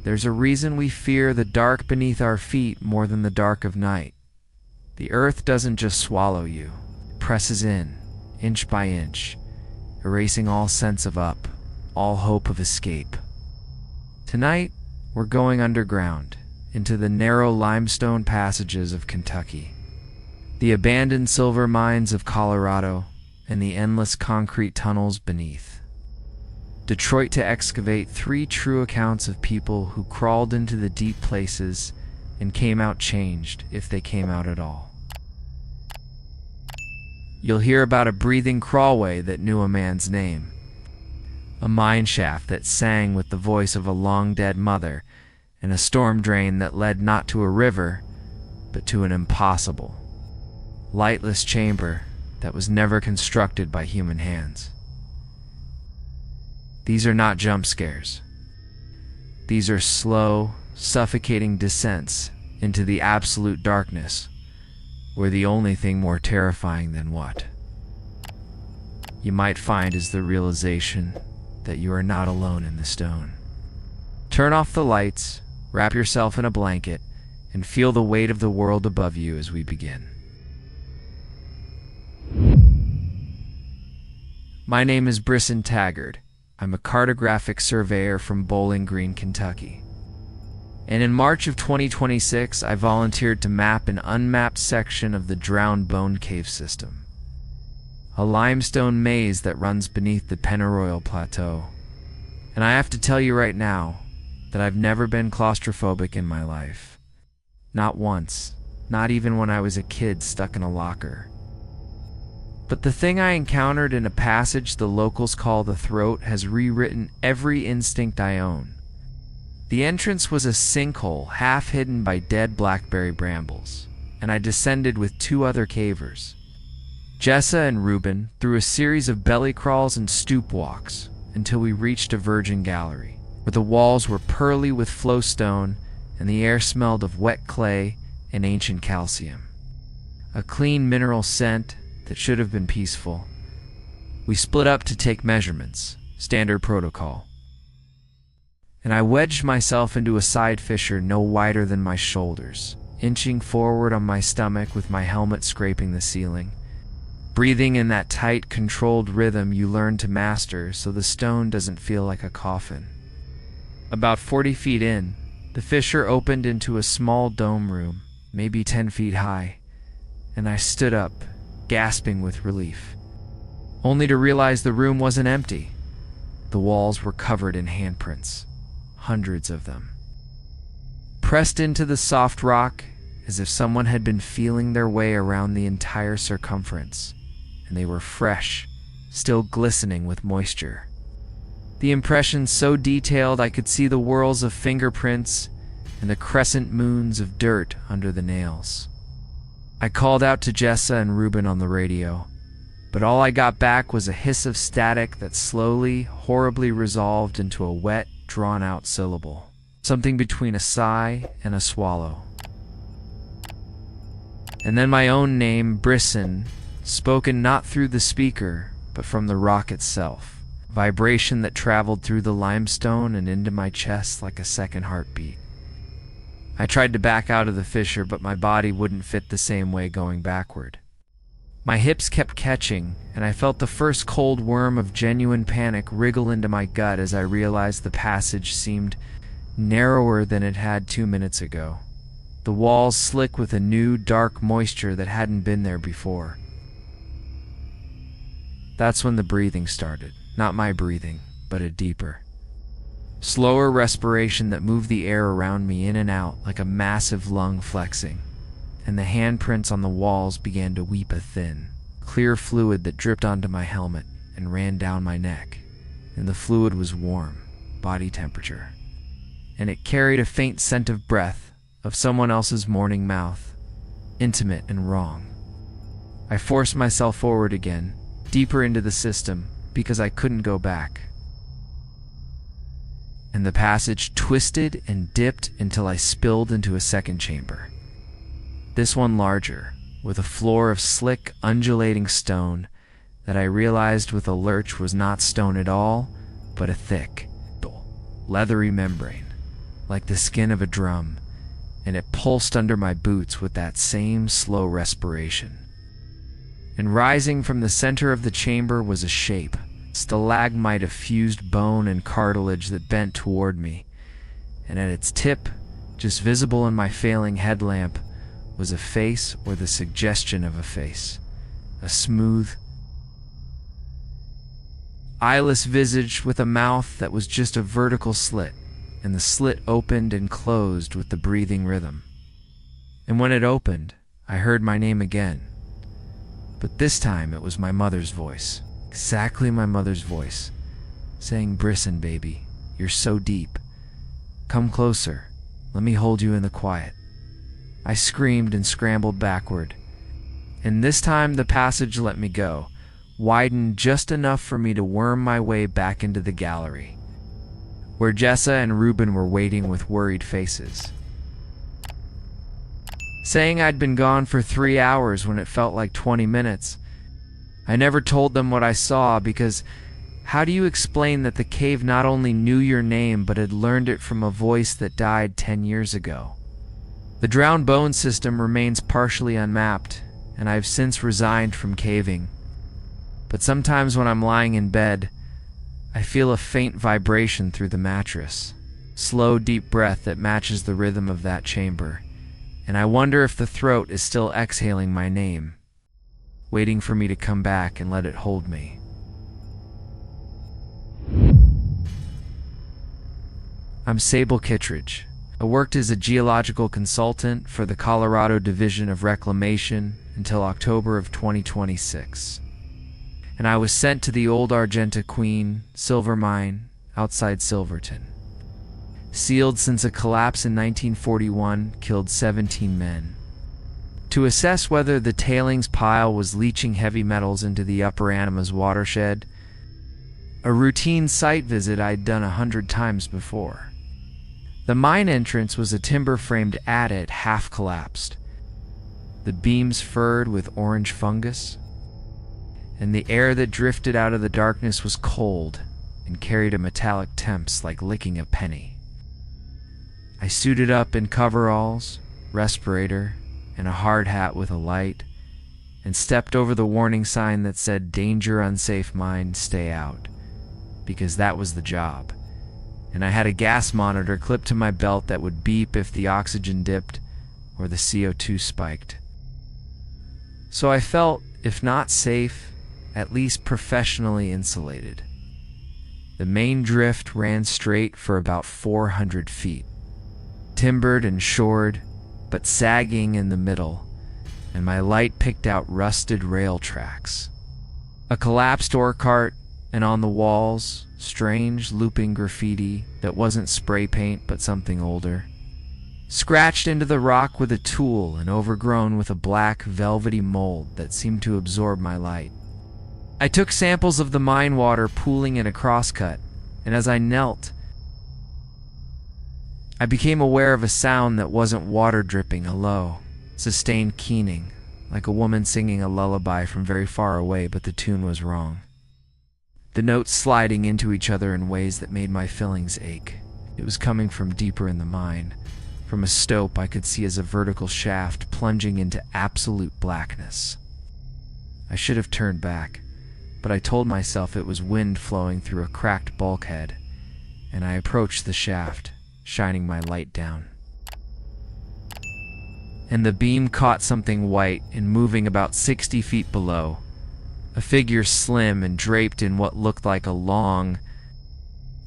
There's a reason we fear the dark beneath our feet more than the dark of night. The earth doesn't just swallow you. It presses in, inch by inch, erasing all sense of up, all hope of escape. Tonight, we're going underground, into the narrow limestone passages of Kentucky, the abandoned silver mines of Colorado, and the endless concrete tunnels beneath. Detroit to excavate 3 true accounts of people who crawled into the deep places and came out changed, if they came out at all. You'll hear about a breathing Crawlway that knew a man's name, a mine shaft that sang with the voice of a long-dead mother, and a storm drain that led not to a river, but to an impossible, lightless chamber that was never constructed by human hands. These are not jump scares. These are slow, suffocating descents into the absolute darkness, where the only thing more terrifying than what you might find is the realization that you are not alone in the stone. Turn off the lights, wrap yourself in a blanket, and feel the weight of the world above you as we begin. My name is Brysen Taggart. I'm a cartographic surveyor from Bowling Green, Kentucky. And in March of 2026, I volunteered to map an unmapped section of the Drowned Bone Cave system, a limestone maze that runs beneath the Pennyroyal Plateau. And I have to tell you right now that I've never been claustrophobic in my life. Not once, not even when I was a kid stuck in a locker. But the thing I encountered in a passage the locals call the throat has rewritten every instinct I own. The entrance was a sinkhole half hidden by dead blackberry brambles, and I descended with 2 other cavers, Jessa and Reuben, through a series of belly crawls and stoop walks until we reached a virgin gallery, where the walls were pearly with flowstone and the air smelled of wet clay and ancient calcium. A clean mineral scent that should have been peaceful. We split up to take measurements, standard protocol. And I wedged myself into a side fissure no wider than my shoulders, inching forward on my stomach with my helmet scraping the ceiling, breathing in that tight, controlled rhythm you learn to master so the stone doesn't feel like a coffin. About 40 feet in, the fissure opened into a small dome room, maybe 10 feet high, and I stood up, gasping with relief, only to realize the room wasn't empty. The walls were covered in handprints, hundreds of them, pressed into the soft rock as if someone had been feeling their way around the entire circumference, and they were fresh, still glistening with moisture. The impressions so detailed I could see the whorls of fingerprints and the crescent moons of dirt under the nails. I called out to Jessa and Reuben on the radio, but all I got back was a hiss of static that slowly, horribly resolved into a wet, drawn-out syllable, something between a sigh and a swallow. And then my own name, Brysen, spoken not through the speaker, but from the rock itself, vibration that traveled through the limestone and into my chest like a second heartbeat. I tried to back out of the fissure, but my body wouldn't fit the same way going backward. My hips kept catching, and I felt the first cold worm of genuine panic wriggle into my gut as I realized the passage seemed narrower than it had 2 minutes ago, the walls slick with a new, dark moisture that hadn't been there before. That's when the breathing started. Not my breathing, but a deeper, slower respiration that moved the air around me in and out like a massive lung flexing, and the handprints on the walls began to weep a thin, clear fluid that dripped onto my helmet and ran down my neck, and the fluid was warm, body temperature, and it carried a faint scent of breath, of someone else's morning mouth, intimate and wrong. I forced myself forward again, deeper into the system, because I couldn't go back. And the passage twisted and dipped until I spilled into a second chamber. This one larger, with a floor of slick, undulating stone that I realized with a lurch was not stone at all, but a thick, leathery membrane, like the skin of a drum, and it pulsed under my boots with that same slow respiration. And rising from the center of the chamber was a shape, stalagmite of fused bone and cartilage that bent toward me, and at its tip, just visible in my failing headlamp, was a face or the suggestion of a face. A smooth, eyeless visage with a mouth that was just a vertical slit, and the slit opened and closed with the breathing rhythm. And when it opened, I heard my name again. But this time it was my mother's voice, exactly my mother's voice, saying, "Brysen, baby, you're so deep. Come closer. Let me hold you in the quiet." I screamed and scrambled backward. And this time the passage let me go, widened just enough for me to worm my way back into the gallery, where Jessa and Reuben were waiting with worried faces, saying I'd been gone for 3 hours when it felt like 20 minutes. I never told them what I saw because how do you explain that the cave not only knew your name but had learned it from a voice that died 10 years ago? The drowned bone system remains partially unmapped, and I've since resigned from caving. But sometimes when I'm lying in bed, I feel a faint vibration through the mattress, slow, deep breath that matches the rhythm of that chamber, and I wonder if the throat is still exhaling my name, waiting for me to come back and let it hold me. I'm Sable Kittredge. I worked as a geological consultant for the Colorado Division of Reclamation until October of 2026. And I was sent to the old Argenta Queen silver mine outside Silverton. Sealed since a collapse in 1941 killed 17 men. To assess whether the tailings pile was leaching heavy metals into the Upper Animas watershed, a routine site visit I'd done 100 times before. The mine entrance was a timber-framed adit half collapsed, the beams furred with orange fungus, and the air that drifted out of the darkness was cold and carried a metallic temps like licking a penny. I suited up in coveralls, respirator, and a hard hat with a light, and stepped over the warning sign that said "Danger, unsafe mine, stay out," because that was the job. And I had a gas monitor clipped to my belt that would beep if the oxygen dipped or the CO2 spiked. So I felt, if not safe, at least professionally insulated. The main drift ran straight for about 400 feet, timbered and shored, but sagging in the middle, and my light picked out rusted rail tracks, a collapsed ore cart, and on the walls, strange looping graffiti that wasn't spray paint but something older, scratched into the rock with a tool and overgrown with a black, velvety mold that seemed to absorb my light. I took samples of the mine water pooling in a crosscut, and as I knelt, I became aware of a sound that wasn't water dripping, a low, sustained keening, like a woman singing a lullaby from very far away, but the tune was wrong. The notes sliding into each other in ways that made my fillings ache. It was coming from deeper in the mine, from a stope I could see as a vertical shaft plunging into absolute blackness. I should have turned back, but I told myself it was wind flowing through a cracked bulkhead, and I approached the shaft, shining my light down. And the beam caught something white and moving about 60 feet below. A figure slim and draped in what looked like a long,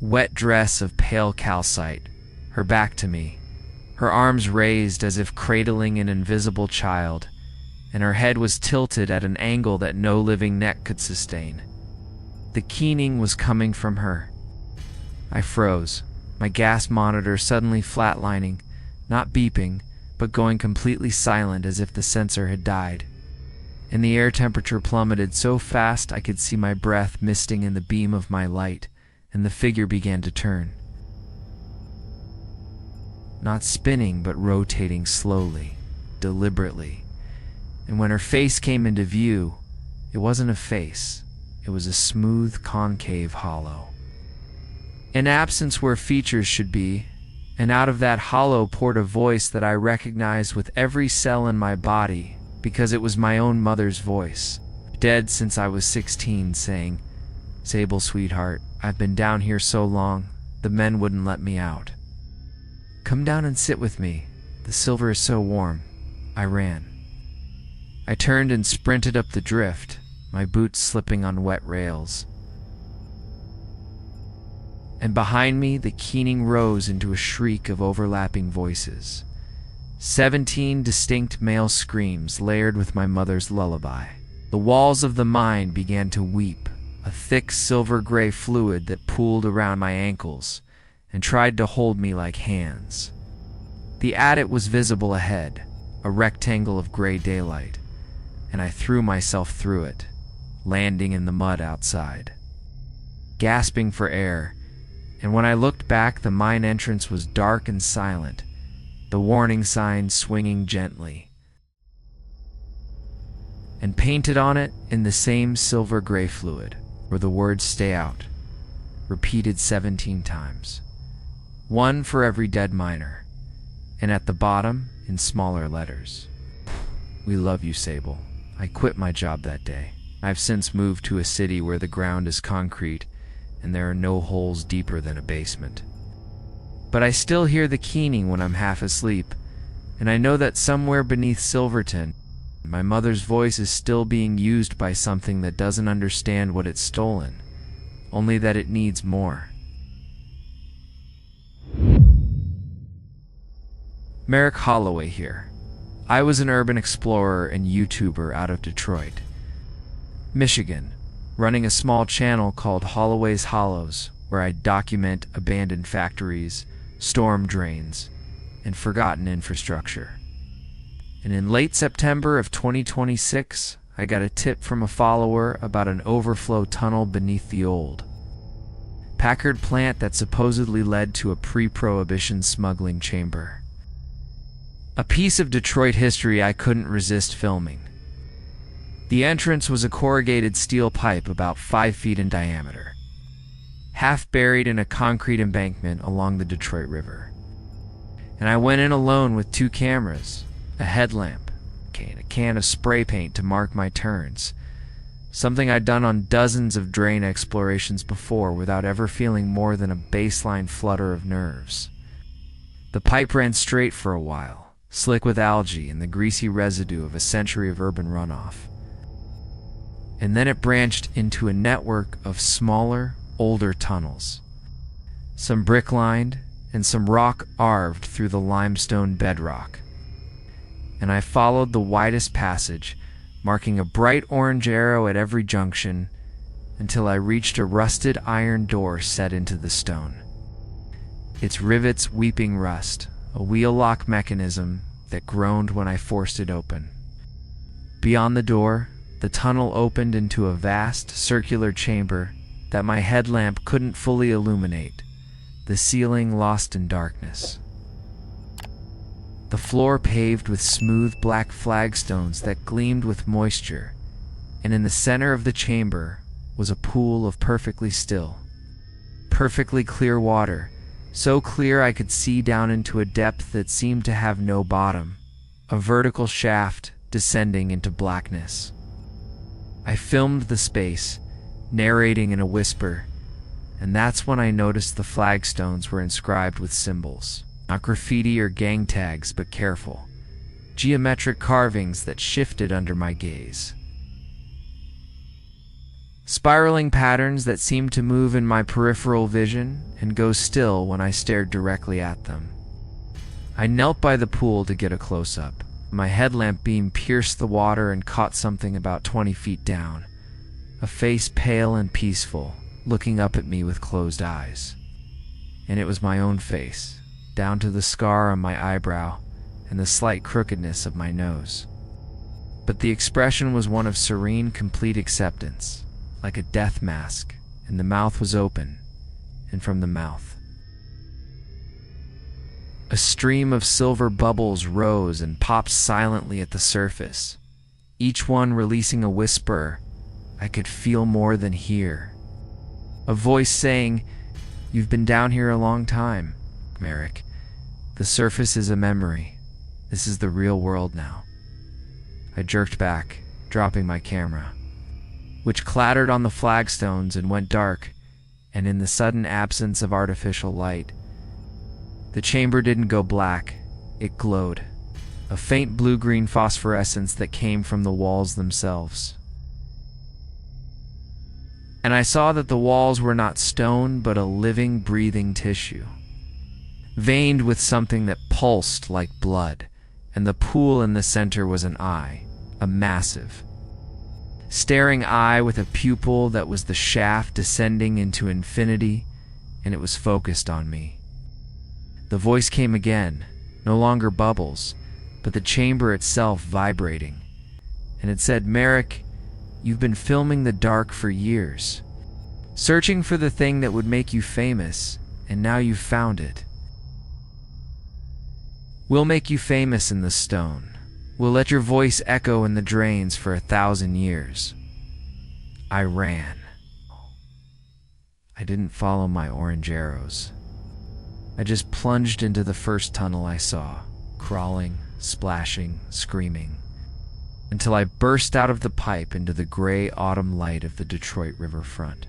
wet dress of pale calcite, her back to me, her arms raised as if cradling an invisible child, and her head was tilted at an angle that no living neck could sustain. The keening was coming from her. I froze, my gas monitor suddenly flatlining, not beeping, but going completely silent as if the sensor had died. And the air temperature plummeted so fast I could see my breath misting in the beam of my light, and the figure began to turn. Not spinning, but rotating slowly, deliberately. And when her face came into view, it wasn't a face, it was a smooth, concave hollow. An absence where features should be, And out of that hollow poured a voice that I recognized with every cell in my body, because it was my own mother's voice, dead since I was 16, saying, "Sable, sweetheart, I've been down here so long, the men wouldn't let me out. Come down and sit with me. The silver is so warm." I ran. I turned and sprinted up the drift, my boots slipping on wet rails. And behind me, the keening rose into a shriek of overlapping voices. 17 distinct male screams layered with my mother's lullaby. The walls of the mine began to weep, a thick silver-gray fluid that pooled around my ankles and tried to hold me like hands. The adit was visible ahead, a rectangle of gray daylight, and I threw myself through it, landing in the mud outside. Gasping for air, and when I looked back, the mine entrance was dark and silent, the warning sign swinging gently. And painted on it, in the same silver-gray fluid, were the words "Stay out," repeated 17 times. One for every dead miner, and at the bottom, in smaller letters, "We love you, Sable." I quit my job that day. I've since moved to a city where the ground is concrete, and there are no holes deeper than a basement. But I still hear the keening when I'm half asleep, and I know that somewhere beneath Silverton, my mother's voice is still being used by something that doesn't understand what it's stolen, only that it needs more. Merrick Holloway here. I was an urban explorer and YouTuber out of Detroit, Michigan, running a small channel called Holloway's Hollows, where I document abandoned factories, storm drains, and forgotten infrastructure. And in late September of 2026, I got a tip from a follower about an overflow tunnel beneath the old Taggart plant that supposedly led to a pre-prohibition smuggling chamber. A piece of Detroit history I couldn't resist filming. The entrance was a corrugated steel pipe about 5 feet in diameter, half buried in a concrete embankment along the Detroit River. And I went in alone with 2 cameras, a headlamp, and a can of spray paint to mark my turns, something I'd done on dozens of drain explorations before without ever feeling more than a baseline flutter of nerves. The pipe ran straight for a while, slick with algae and the greasy residue of a century of urban runoff. And then it branched into a network of smaller, older tunnels, some brick-lined and some rock-arved through the limestone bedrock. And I followed the widest passage, marking a bright orange arrow at every junction, until I reached a rusted iron door set into the stone, its rivets weeping rust, a wheel lock mechanism that groaned when I forced it open. Beyond the door, the tunnel opened into a vast, circular chamber that my headlamp couldn't fully illuminate, the ceiling lost in darkness. The floor paved with smooth black flagstones that gleamed with moisture, and in the center of the chamber was a pool of perfectly still, perfectly clear water, so clear I could see down into a depth that seemed to have no bottom, a vertical shaft descending into blackness. I filmed the space, narrating in a whisper, and that's when I noticed the flagstones were inscribed with symbols. Not graffiti or gang tags, but careful, geometric carvings that shifted under my gaze. Spiraling patterns that seemed to move in my peripheral vision and go still when I stared directly at them. I knelt by the pool to get a close-up. My headlamp beam pierced the water and caught something about 20 feet down, a face pale and peaceful, looking up at me with closed eyes. And it was my own face, down to the scar on my eyebrow and the slight crookedness of my nose. But the expression was one of serene, complete acceptance, like a death mask, and the mouth was open, and from the mouth, a stream of silver bubbles rose and popped silently at the surface, each one releasing a whisper I could feel more than hear. A voice saying, "You've been down here a long time, Merrick, The surface is a memory. This is the real world now. I jerked back, dropping my camera, which clattered on the flagstones and went dark, and in the sudden absence of artificial light, the chamber didn't go black, it glowed, a faint blue-green phosphorescence that came from the walls themselves. And I saw that the walls were not stone, but a living, breathing tissue, veined with something that pulsed like blood, and the pool in the center was an eye, a massive, staring eye with a pupil that was the shaft descending into infinity, and it was focused on me. The voice came again, no longer bubbles, but the chamber itself vibrating, and it said, "Merrick, you've been filming the dark for years, searching for the thing that would make you famous, and now you've found it. We'll make you famous in the stone. We'll let your voice echo in the drains for 1,000 years." I ran. I didn't follow my orange arrows. I just plunged into the first tunnel I saw, crawling, splashing, screaming, until I burst out of the pipe into the gray autumn light of the Detroit riverfront.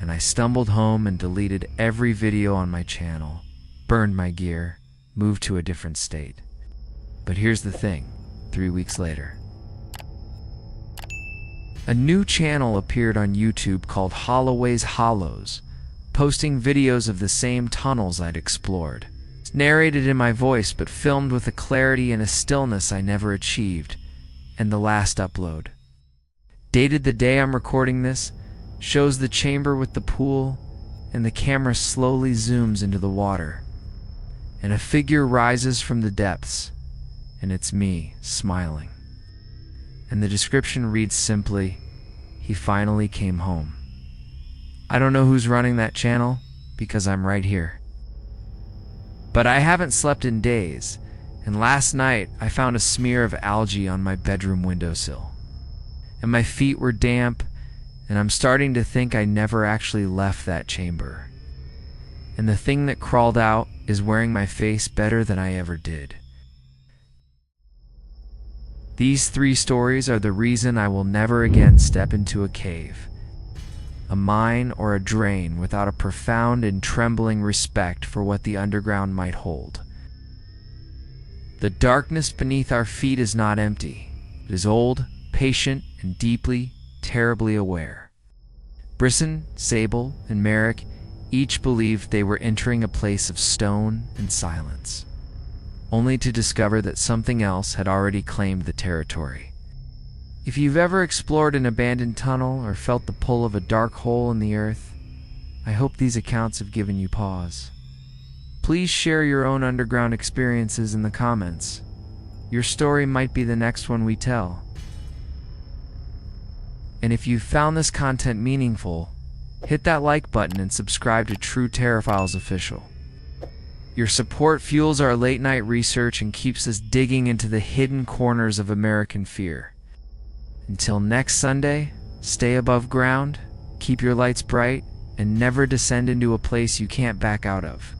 And I stumbled home and deleted every video on my channel, burned my gear, moved to a different state. But here's the thing, 3 weeks later, a new channel appeared on YouTube called Holloway's Hollows, posting videos of the same tunnels I'd explored. It's narrated in my voice, but filmed with a clarity and a stillness I never achieved. And the last upload, dated the day I'm recording this, shows the chamber with the pool, and the camera slowly zooms into the water, and a figure rises from the depths, and it's me, smiling. And the description reads simply, "He finally came home." I don't know who's running that channel, because I'm right here. But I haven't slept in days, and last night I found a smear of algae on my bedroom windowsill. And my feet were damp, and I'm starting to think I never actually left that chamber. And the thing that crawled out is wearing my face better than I ever did. These 3 stories are the reason I will never again step into a cave, a mine, or a drain without a profound and trembling respect for what the underground might hold. The darkness beneath our feet is not empty. It is old, patient, and deeply, terribly aware. Brysen, Sable, and Merrick each believed they were entering a place of stone and silence, only to discover that something else had already claimed the territory. If you've ever explored an abandoned tunnel or felt the pull of a dark hole in the earth, I hope these accounts have given you pause. Please share your own underground experiences in the comments. Your story might be the next one we tell. And if you found this content meaningful, hit that like button and subscribe to True Terraphiles Official. Your support fuels our late-night research and keeps us digging into the hidden corners of American fear. Until next Sunday, stay above ground, keep your lights bright, and never descend into a place you can't back out of.